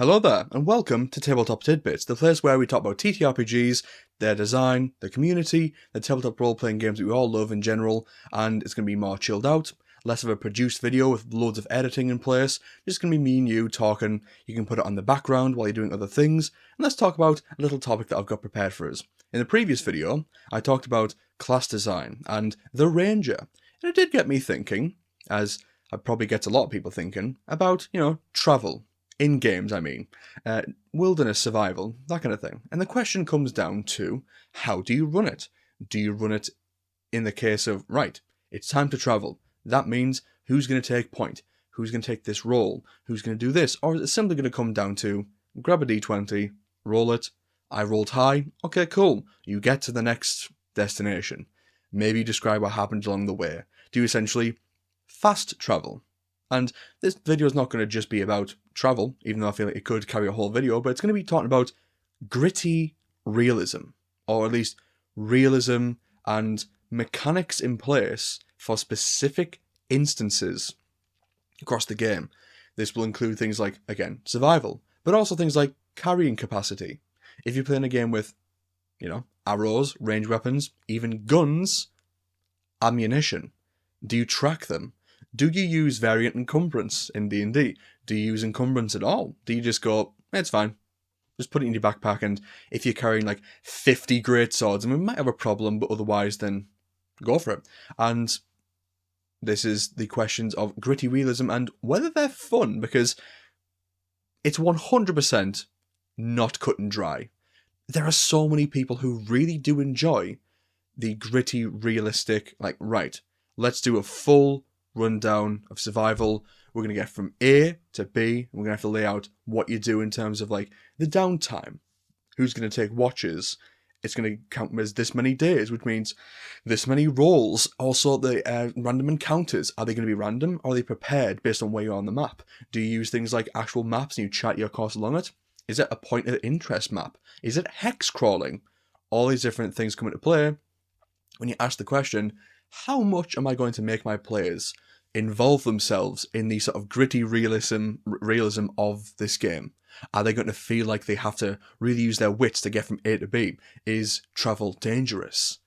Hello there, and welcome to Tabletop Tidbits, the place where we talk about TTRPGs, their design, the community, the tabletop role-playing games that we all love in general, and it's going to be more chilled out, less of a produced video with loads of editing in place, just going to be me and you talking. You can put it on the background while you're doing other things, and let's talk about a little topic that I've got prepared for us. In the previous video, I talked about class design and the Ranger, and it did get me thinking, as it probably gets a lot of people thinking, about, travel. In games, wilderness survival, that kind of thing. And the question comes down to, how do you run it? Do you run it in the case of, right, it's time to travel. That means, who's going to take point? Who's going to take this role? Who's going to do this? Or is it simply going to come down to, grab a d20, roll it, I rolled high, okay, cool. You get to the next destination. Maybe describe what happened along the way. Do you essentially fast travel? And this video is not going to just be about travel, even though I feel like it could carry a whole video, but it's going to be talking about gritty realism, or at least realism and mechanics in place for specific instances across the game. This will include things like, again, survival, but also things like carrying capacity. If you're playing a game with, arrows, ranged weapons, even guns, ammunition, do you track them? Do you use variant encumbrance in D&D? Do you use encumbrance at all? Do you just go, it's fine, just put it in your backpack, and if you're carrying like 50 great swords, we might have a problem, but otherwise then go for it. And this is the questions of gritty realism and whether they're fun, because it's 100% not cut and dry. There are so many people who really do enjoy the gritty, realistic, right, let's do a full rundown of survival. We're going to get from A to B. We're going to have to lay out what you do in terms of the downtime. Who's going to take watches? It's going to count as this many days, which means this many rolls. Also, the random encounters. Are they going to be random? Or are they prepared based on where you are on the map? Do you use things like actual maps and you chart your course along it? Is it a point of interest map? Is it hex crawling? All these different things come into play when you ask the question, how much am I going to make my players involve themselves in the sort of gritty realism of this game? Are they going to feel like they have to really use their wits to get from A to B? Is travel dangerous?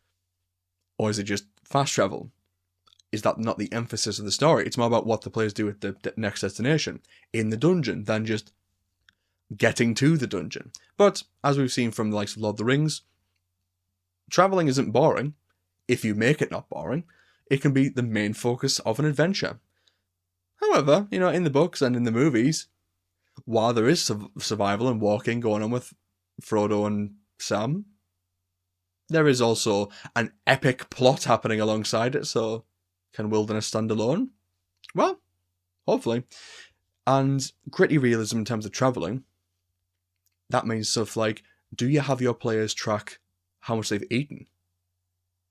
Or is it just fast travel? Is that not the emphasis of the story? It's more about what the players do at the next destination in the dungeon than just getting to the dungeon. But as we've seen from the likes of Lord of the Rings, traveling isn't boring. If you make it not boring, it can be the main focus of an adventure. However, in the books and in the movies, while there is survival and walking going on with Frodo and Sam, there is also an epic plot happening alongside it, so can wilderness stand alone? Well, hopefully. And gritty realism in terms of travelling, that means stuff like, do you have your players track how much they've eaten?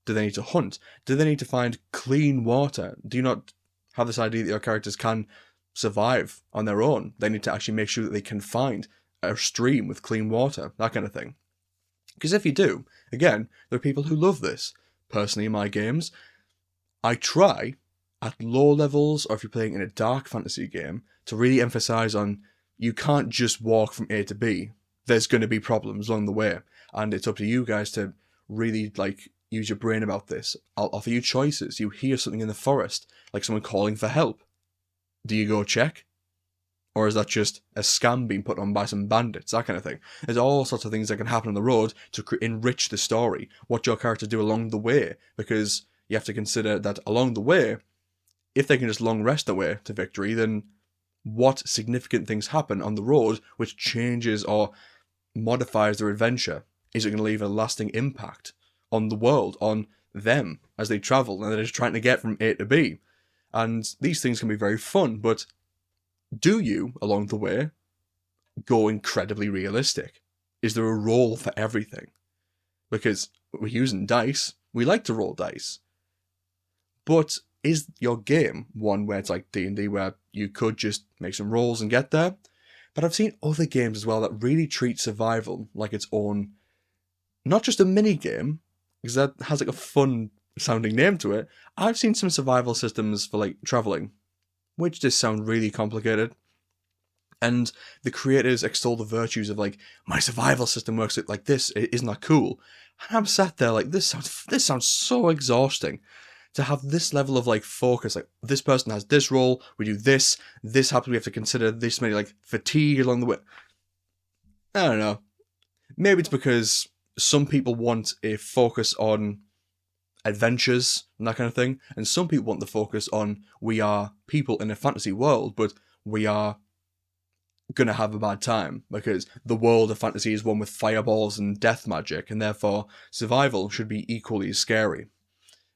Do they need to hunt? Do they need to find clean water? Do you not have this idea that your characters can survive on their own? They need to actually make sure that they can find a stream with clean water, that kind of thing. Because if you do, again, there are people who love this. Personally, in my games, I try, at low levels, or if you're playing in a dark fantasy game, to really emphasise on, you can't just walk from A to B. There's going to be problems along the way. And it's up to you guys to really, use your brain about this. I'll offer you choices. You hear something in the forest, like someone calling for help. Do you go check? Or is that just a scam being put on by some bandits? That kind of thing. There's all sorts of things that can happen on the road to enrich the story. What your characters do along the way. Because you have to consider that along the way, if they can just long rest their way to victory, then what significant things happen on the road which changes or modifies their adventure? Is it going to leave a lasting impact on the world, on them, as they travel, and they're just trying to get from A to B? And these things can be very fun, but do you, along the way, go incredibly realistic? Is there a role for everything? Because we're using dice, we like to roll dice. But is your game one where it's like D&D, where you could just make some rolls and get there? But I've seen other games as well that really treat survival like its own, not just a mini game, because that has a fun sounding name to it. I've seen some survival systems for traveling, which just sound really complicated. And the creators extol the virtues of like, my survival system works like this, isn't that cool? And I'm sat there like, this sounds so exhausting. To have this level of like focus, like this person has this role, we do this happens, we have to consider this many like fatigue along the way. I don't know. Maybe it's because some people want a focus on adventures and that kind of thing, and some people want the focus on we are people in a fantasy world, but we are gonna have a bad time because the world of fantasy is one with fireballs and death magic, and therefore survival should be equally as scary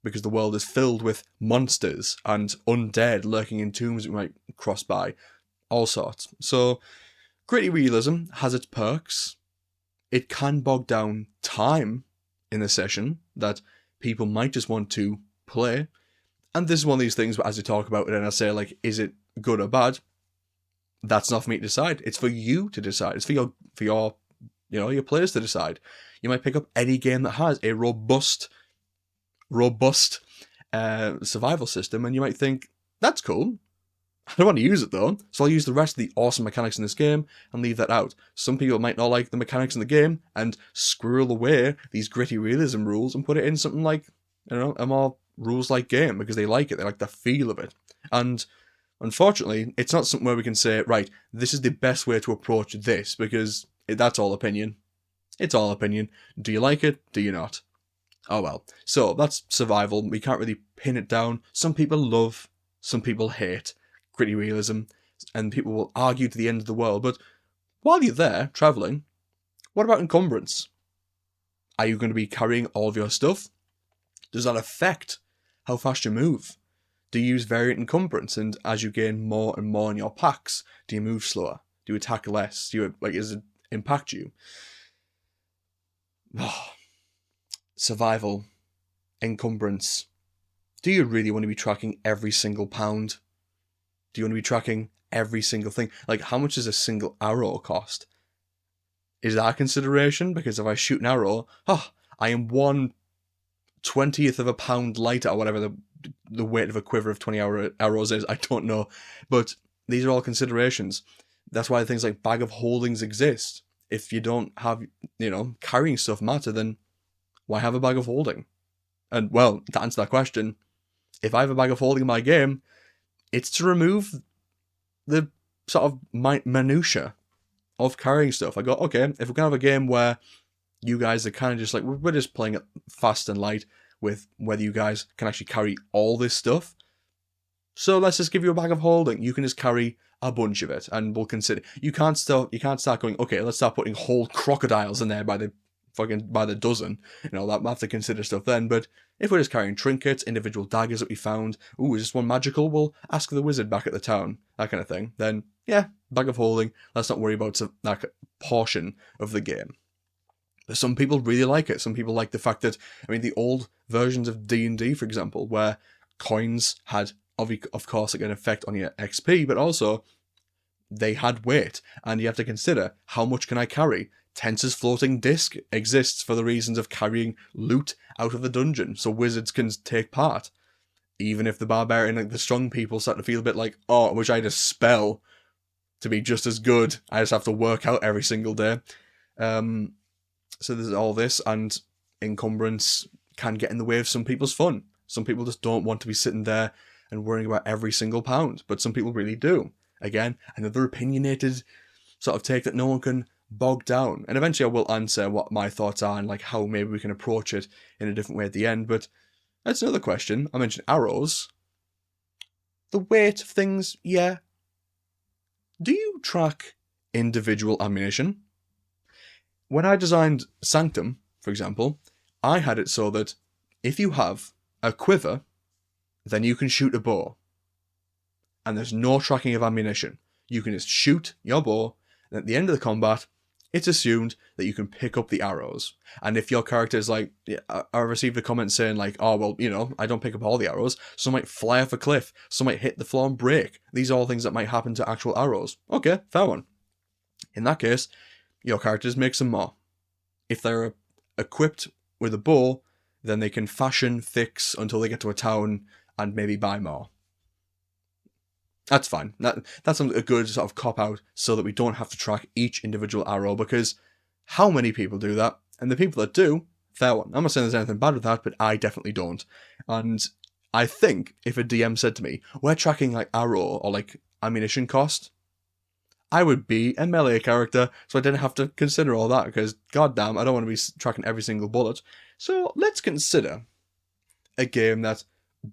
because the world is filled with monsters and undead lurking in tombs we might cross by, all sorts. So gritty realism has its perks. It can bog down time in the session that people might just want to play. And this is one of these things where as you talk about it and I say like, is it good or bad? That's not for me to decide. It's for you to decide. It's for your your players to decide. You might pick up any game that has a robust survival system, and you might think, that's cool. I don't want to use it though, so I'll use the rest of the awesome mechanics in this game and leave that out. Some people might not like the mechanics in the game and squirrel away these gritty realism rules and put it in something like, a more rules-like game because they like it, they like the feel of it. And unfortunately, it's not something where we can say, right, this is the best way to approach this, because that's all opinion. It's all opinion. Do you like it? Do you not? Oh well. So that's survival. We can't really pin it down. Some people love, some people hate gritty realism, and people will argue to the end of the world. But while you're there, travelling, what about encumbrance? Are you going to be carrying all of your stuff? Does that affect how fast you move? Do you use variant encumbrance, and as you gain more and more in your packs, do you move slower? Do you attack less? Does it impact you? Survival, encumbrance. Do you really want to be tracking every single pound? Do you want to be tracking every single thing? Like, how much does a single arrow cost? Is that a consideration? Because if I shoot an arrow, I am 1/20th of a pound lighter, or whatever the weight of a quiver of 20 arrows is. I don't know. But these are all considerations. That's why things like bag of holdings exist. If you don't have, carrying stuff matter, then why have a bag of holding? And, well, to answer that question, if I have a bag of holding in my game, it's to remove the sort of minutiae of carrying stuff. I go, okay, if we're going to have a game where you guys are kind of just like, we're just playing it fast and light with whether you guys can actually carry all this stuff. So let's just give you a bag of holding. You can just carry a bunch of it, and we'll consider. You can't start going, okay, let's start putting whole crocodiles in there by the dozen. That we'll have to consider stuff then. But if we're just carrying trinkets, individual daggers that we found, is this one magical? We'll ask the wizard back at the town, that kind of thing. Then, yeah, bag of holding. Let's not worry about that portion of the game. But some people really like it. Some people like the fact that, the old versions of D&D, for example, where coins had, of course, like an effect on your XP, but also they had weight, and you have to consider, how much can I carry? Tensor's floating disc exists for the reasons of carrying loot out of the dungeon, so wizards can take part. Even if the barbarian, the strong people, start to feel a bit like, I wish I had a spell to be just as good. I just have to work out every single day. So there's all this, and encumbrance can get in the way of some people's fun. Some people just don't want to be sitting there and worrying about every single pound, but some people really do. Again, another opinionated sort of take that no one can bog down. And eventually I will answer what my thoughts are and like how maybe we can approach it in a different way at the end, but that's another question. I mentioned arrows. The weight of things, yeah. Do you track individual ammunition? When I designed Sanctum, for example, I had it so that if you have a quiver, then you can shoot a bow. And there's no tracking of ammunition. You can just shoot your bow, and at the end of the combat, it's assumed that you can pick up the arrows. And if your character is like, I received a comment saying like, I don't pick up all the arrows. Some might fly off a cliff. Some might hit the floor and break. These are all things that might happen to actual arrows. Okay, fair one. In that case, your characters make some more. If they're equipped with a bow, then they can fashion, fix until they get to a town and maybe buy more. That's fine. That's a good sort of cop-out so that we don't have to track each individual arrow, because how many people do that? And the people that do, fair one. I'm not saying there's anything bad with that, but I definitely don't. And I think if a DM said to me, we're tracking like arrow or like ammunition cost, I would be a melee character, so I didn't have to consider all that, because goddamn, I don't want to be tracking every single bullet. So let's consider a game that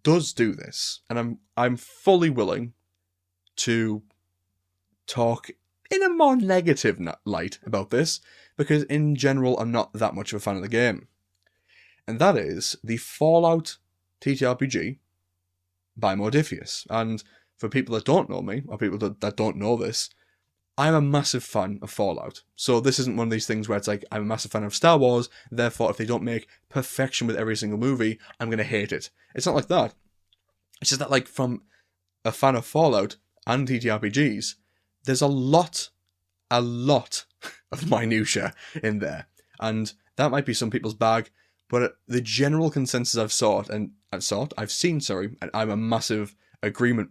does do this, and I'm fully willing to talk in a more negative light about this, because in general I'm not that much of a fan of the game. And that is the Fallout TTRPG by Modifius. And for people that don't know me, or people that don't know this, I'm a massive fan of Fallout. So this isn't one of these things where it's like, I'm a massive fan of Star Wars, therefore if they don't make perfection with every single movie, I'm going to hate it. It's not like that. It's just that, like, from a fan of Fallout and TTRPGs, there's a lot of minutia in there. And that might be some people's bag, but the general consensus I've seen, and I'm a massive agreement.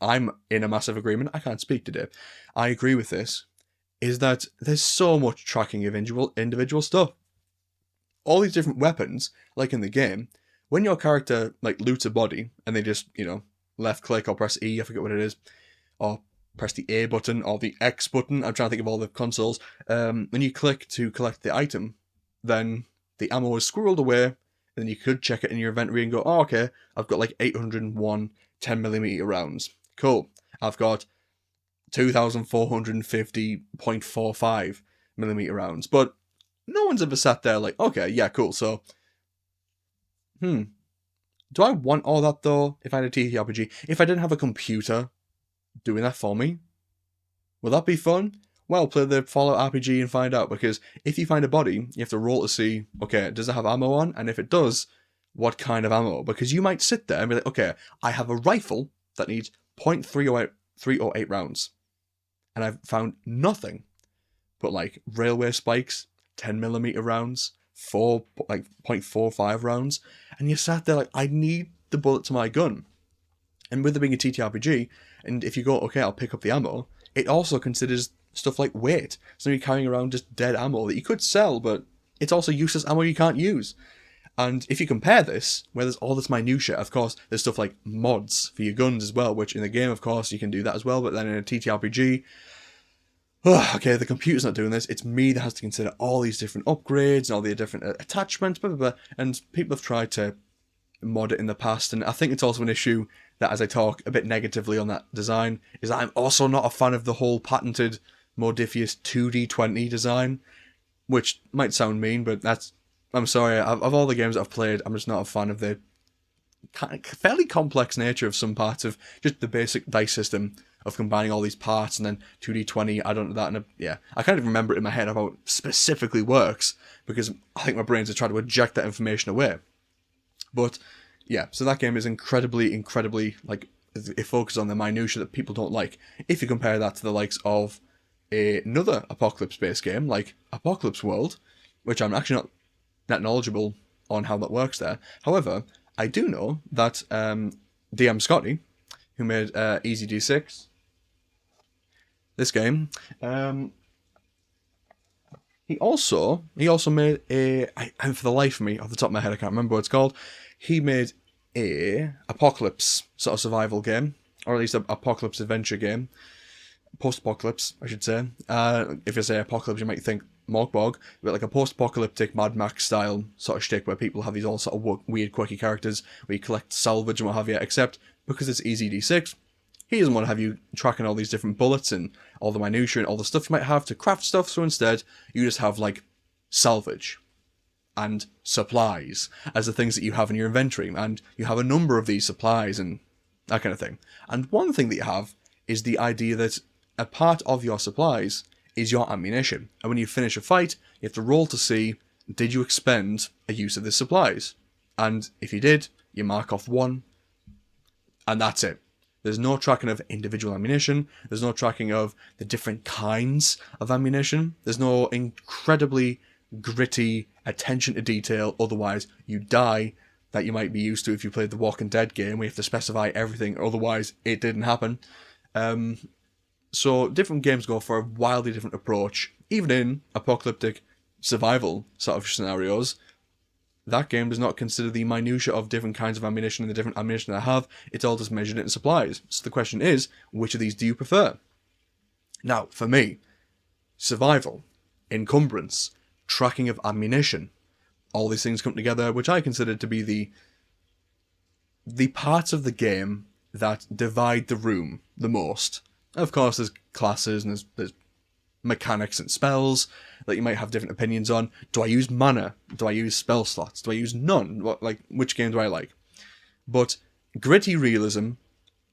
I'm in a massive agreement. I can't speak today. I agree with this. Is that there's so much tracking of individual stuff. All these different weapons, like in the game, when your character like loots a body and they just, left click or press E, I forget what it is, or press the A button or the X button. I'm trying to think of all the consoles. When you click to collect the item, then the ammo is squirreled away, and then you could check it in your inventory and go, oh, okay, I've got like 801 10mm rounds. Cool. I've got 2,450.45mm rounds. But no one's ever sat there like, okay, yeah, cool. So, do I want all that though if I had a TTRPG? If I didn't have a computer doing that for me, will that be fun? Well, play the Fallout RPG and find out, because if you find a body, you have to roll to see, okay, does it have ammo on? And if it does, what kind of ammo? Because you might sit there and be like, okay, I have a rifle that needs .308 rounds, and I've found nothing but like railway spikes, 10mm rounds, 0.45 rounds, and you sat there like, I need the bullet to my gun. And with it being a TTRPG, and if you go, okay, I'll pick up the ammo, it also considers stuff like weight. So you're carrying around just dead ammo that you could sell, but it's also useless ammo you can't use. And if you compare this, where there's all this minutia, of course, there's stuff like mods for your guns as well, which in the game, of course, you can do that as well, but then in a TTRPG, okay, the computer's not doing this, it's me that has to consider all these different upgrades and all the different attachments, blah, blah, blah, and people have tried to mod it in the past, and I think it's also an issue that, as I talk a bit negatively on that design, is that I'm also not a fan of the whole patented Modifius 2D20 design, which might sound mean, but I'm sorry, of all the games that I've played, I'm just not a fan of the fairly complex nature of some parts of just the basic dice system of combining all these parts, and then 2D20, I don't know that, and I can't even remember it in my head how it specifically works, because I think my brain's trying to eject that information away. But yeah, so that game is incredibly, like, it focuses on the minutia that people don't like. If you compare that to the likes of another apocalypse-based game, like Apocalypse World, which I'm actually not that knowledgeable on how that works there. However, I do know that DM Scotty, who made Easy D6, this game, he also made and for the life of me, off the top of my head, I can't remember what it's called. He made a apocalypse sort of survival game, or at least an apocalypse adventure game. Post-apocalypse, I should say. If you say apocalypse, you might think Morgbog, but like a post-apocalyptic Mad Max style sort of shtick where people have these all sort of weird, quirky characters where you collect salvage and what have you, except because it's Easy D6, he doesn't want to have you tracking all these different bullets and all the minutiae and all the stuff you might have to craft stuff, so instead, you just have, like, salvage and supplies as the things that you have in your inventory, and you have a number of these supplies and that kind of thing. And one thing that you have is the idea that a part of your supplies is your ammunition. And when you finish a fight, you have to roll to see, did you expend a use of the supplies? And if you did, you mark off 1, and that's it. There's no tracking of individual ammunition. There's no tracking of the different kinds of ammunition. There's no incredibly gritty attention to detail, otherwise you die, that you might be used to if you played the Walking Dead game, where you have to specify everything, otherwise it didn't happen. So different games go for a wildly different approach. Even in apocalyptic survival sort of scenarios, that game does not consider the minutiae of different kinds of ammunition and the different ammunition I have. It's all just measured in supplies. So the question is, which of these do you prefer? Now, for me, survival, encumbrance, tracking of ammunition, all these things come together, which I consider to be the parts of the game that divide the room the most. Of course, there's classes and there's mechanics and spells that you might have different opinions on. Do I use mana? Do I use spell slots? Do I use none? Which game do I like? But gritty realism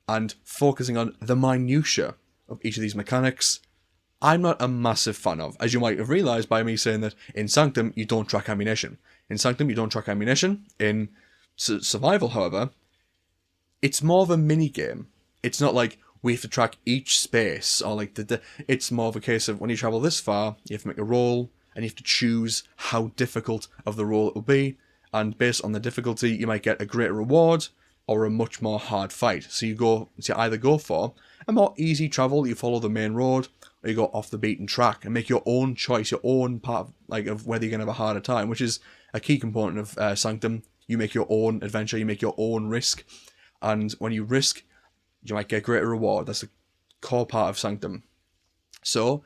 and focusing on the minutiae of each of these mechanics, I'm not a massive fan of. As you might have realised by me saying that in Sanctum, you don't track ammunition. In Sanctum, you don't track ammunition. In Survival, however, it's more of a mini-game. It's not like we have to track each space, or like it's more of a case of when you travel this far, you have to make a roll, and you have to choose how difficult of the roll it will be, and based on the difficulty, you might get a greater reward, or a much more hard fight. So you either go for a more easy travel, you follow the main road, or you go off the beaten track and make your own choice, your own part of whether you're going to have a harder time, which is a key component of Sanctum. You make your own adventure, you make your own risk, and when you risk, you might get a greater reward. That's a core part of Sanctum. So,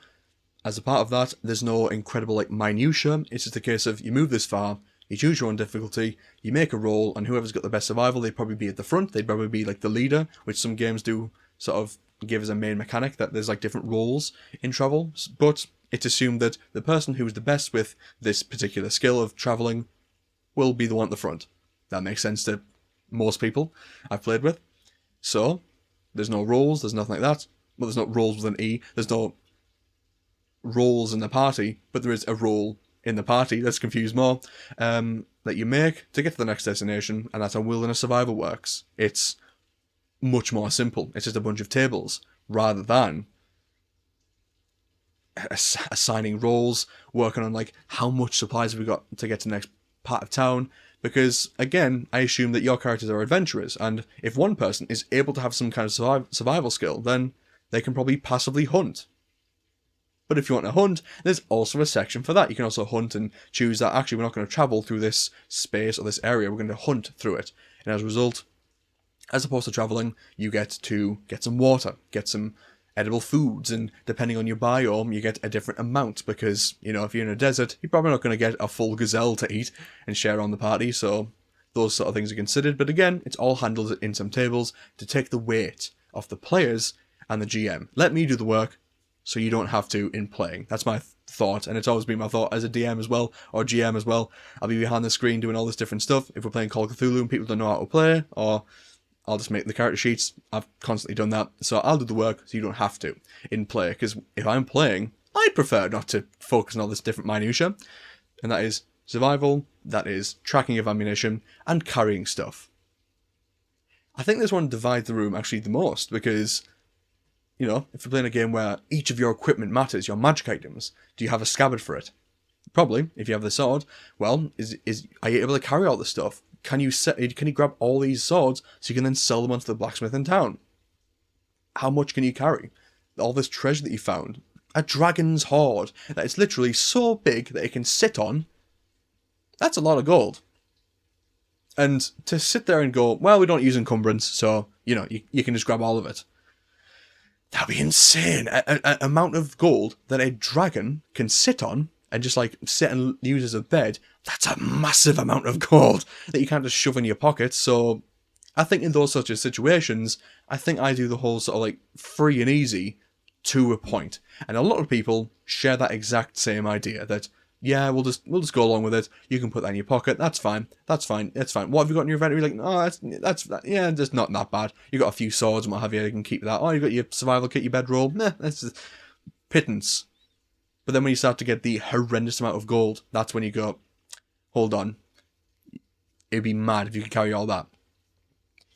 as a part of that, there's no incredible minutiae. It's just a case of you move this far, you choose your own difficulty, you make a roll, and whoever's got the best survival, they'd probably be at the front. They'd probably be the leader, which some games do sort of give as a main mechanic, that there's different roles in travel. But it's assumed that the person who's the best with this particular skill of travelling will be the one at the front. That makes sense to most people I've played with. So, there's no roles, there's nothing like that. Well, there's not roles with an E, there's no roles in the party, but there is a role in the party, let's confuse more, that you make to get to the next destination, and that's how Wilderness Survival works. It's much more simple. It's just a bunch of tables, rather than assigning roles, working on how much supplies have we got to get to the next part of town. Because, again, I assume that your characters are adventurers, and if one person is able to have some kind of survival skill, then they can probably passively hunt. But if you want to hunt, there's also a section for that. You can also hunt and choose that, actually, we're not going to travel through this space or this area, we're going to hunt through it. And as a result, as opposed to travelling, you get to get some water, get some edible foods, and depending on your biome, you get a different amount, because, if you're in a desert, you're probably not going to get a full gazelle to eat and share on the party, so those sort of things are considered. But again, it's all handled in some tables to take the weight off the players and the GM. Let me do the work, so you don't have to in playing. That's my thought, and it's always been my thought as a DM as well, or GM as well. I'll be behind the screen doing all this different stuff. If we're playing Call of Cthulhu and people don't know how to play, or I'll just make the character sheets. I've constantly done that. So I'll do the work so you don't have to in play. Because if I'm playing, I prefer not to focus on all this different minutiae. And that is survival, that is tracking of ammunition, and carrying stuff. I think this one divides the room actually the most. Because, if you're playing a game where each of your equipment matters, your magic items, do you have a scabbard for it? Probably, if you have the sword. Well, are you able to carry all the stuff? Can you grab all these swords so you can then sell them onto the blacksmith in town? How much can you carry? All this treasure that you found. A dragon's hoard that is literally so big that it can sit on. That's a lot of gold. And to sit there and go, well, we don't use encumbrance, so, you can just grab all of it. That'd be insane. An amount of gold that a dragon can sit on and just sit and use as a bed. That's a massive amount of gold that you can't just shove in your pocket. So I think in those such situations, I think I do the whole sort of free and easy to a point. And a lot of people share that exact same idea that, yeah, we'll just go along with it. You can put that in your pocket. That's fine. That's fine. That's fine. What have you got in your inventory? Yeah, that's not that bad. You got a few swords and what have you. You can keep that. Oh, you got your survival kit, your bedroll. Nah, that's just pittance. But then when you start to get the horrendous amount of gold, that's when you go, hold on. It'd be mad if you could carry all that.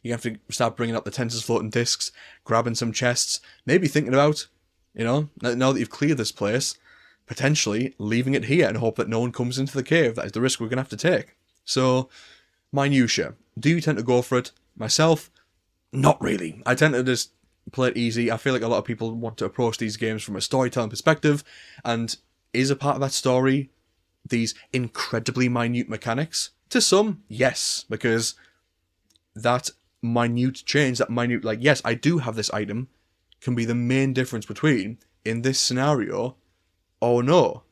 You have to start bringing up the Tensor's floating discs, grabbing some chests, maybe thinking about, now that you've cleared this place, potentially leaving it here and hope that no one comes into the cave. That is the risk we're going to have to take. So, minutiae. Do you tend to go for it? Myself, not really. I tend to just play it easy. I feel like a lot of people want to approach these games from a storytelling perspective, and is a part of that story these incredibly minute mechanics? To some, yes, because that minute change, that minute, like, yes, I do have this item, can be the main difference between, in this scenario, oh no,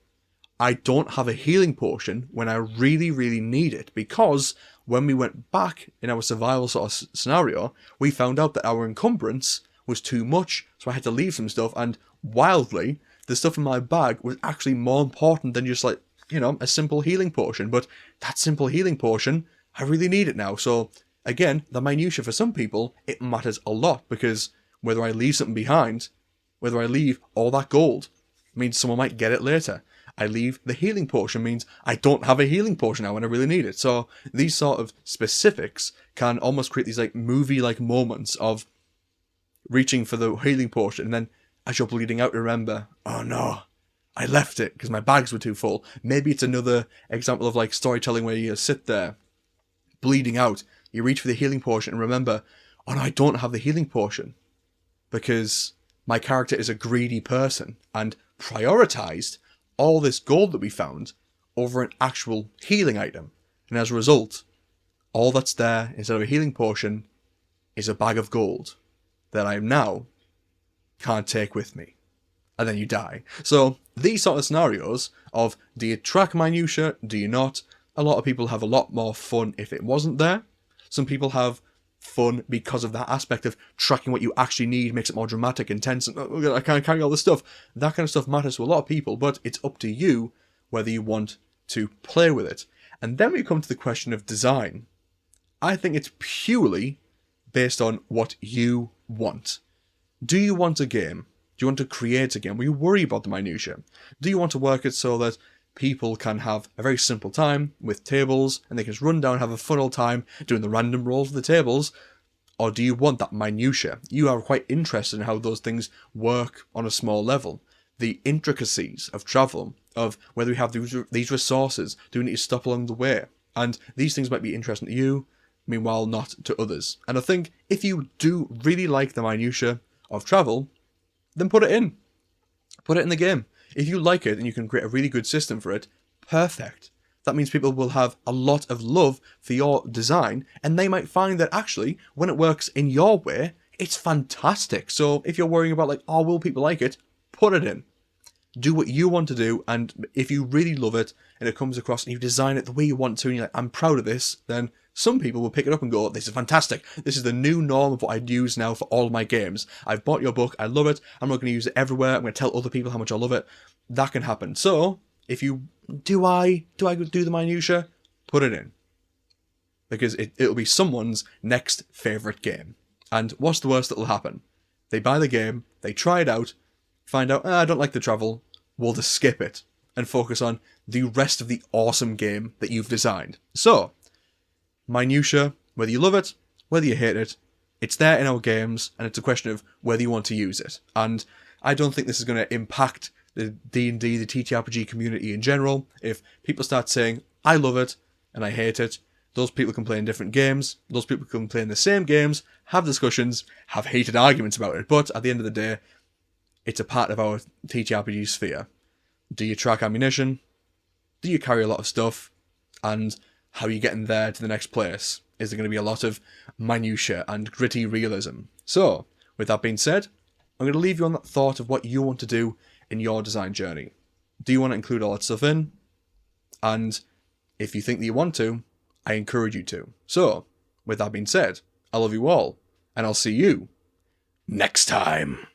I don't have a healing potion when I really, really need it, because when we went back in our survival sort of scenario, we found out that our encumbrance was too much, so I had to leave some stuff, and wildly, the stuff in my bag was actually more important than just, like, you know, a simple healing potion. But that simple healing potion, I really need it now. So again, the minutiae for some people, it matters a lot, because whether I leave something behind, whether I leave all that gold, means someone might get it later. I leave the healing potion means I don't have a healing potion now when I really need it. So these sort of specifics can almost create these like movie-like moments of reaching for the healing potion, and then as you're bleeding out, remember, oh no, I left it because my bags were too full. Maybe it's another example of like storytelling where you sit there bleeding out, you reach for the healing potion and remember, oh no, I don't have the healing potion because my character is a greedy person and prioritized all this gold that we found over an actual healing item. And as a result, all that's there instead of a healing potion is a bag of gold that I now can't take with me. And then you die. So these sort of scenarios of, do you track minutiae, do you not? A lot of people have a lot more fun if it wasn't there. Some people have fun because of that aspect of tracking what you actually need, makes it more dramatic, intense, and I can't carry all this stuff. That kind of stuff matters to a lot of people, but it's up to you whether you want to play with it. And then we come to the question of design. I think it's purely based on what you want. Do you want a game? Do you want to create a game where you worry about the minutiae? Do you want to work it so that people can have a very simple time with tables and they can just run down and have a fun old time doing the random rolls of the tables? Or do you want that minutiae? You are quite interested in how those things work on a small level. The intricacies of travel, of whether we have these resources, do we need to stop along the way? And these things might be interesting to you, meanwhile not to others. And I think if you do really like the minutiae of travel, then put it in. Put it in the game. If you like it and you can create a really good system for it, perfect. That means people will have a lot of love for your design, and they might find that actually, when it works in your way, it's fantastic. So if you're worrying about like, oh, will people like it? Put it in. Do what you want to do, and if you really love it, and it comes across and you design it the way you want to, and you're like, I'm proud of this, then some people will pick it up and go, this is fantastic. This is the new norm of what I'd use now for all my games. I've bought your book, I love it, I'm not going to use it everywhere, I'm going to tell other people how much I love it. That can happen. So, if you, do I do the minutiae? Put it in. Because it'll be someone's next favourite game. And what's the worst that'll happen? They buy the game, they try it out, find out, I don't like the travel, we'll just skip it and focus on the rest of the awesome game that you've designed. So, minutiae, whether you love it, whether you hate it, it's there in our games, and it's a question of whether you want to use it. And I don't think this is going to impact the D&D, the TTRPG community in general. If people start saying, I love it, and I hate it, those people can play in different games, those people can play in the same games, have discussions, have heated arguments about it, but at the end of the day, it's a part of our TTRPG sphere. Do you track ammunition? Do you carry a lot of stuff? And how are you getting there to the next place? Is there going to be a lot of minutiae and gritty realism? So, with that being said, I'm going to leave you on that thought of what you want to do in your design journey. Do you want to include all that stuff in? And if you think that you want to, I encourage you to. So, with that being said, I love you all, and I'll see you next time.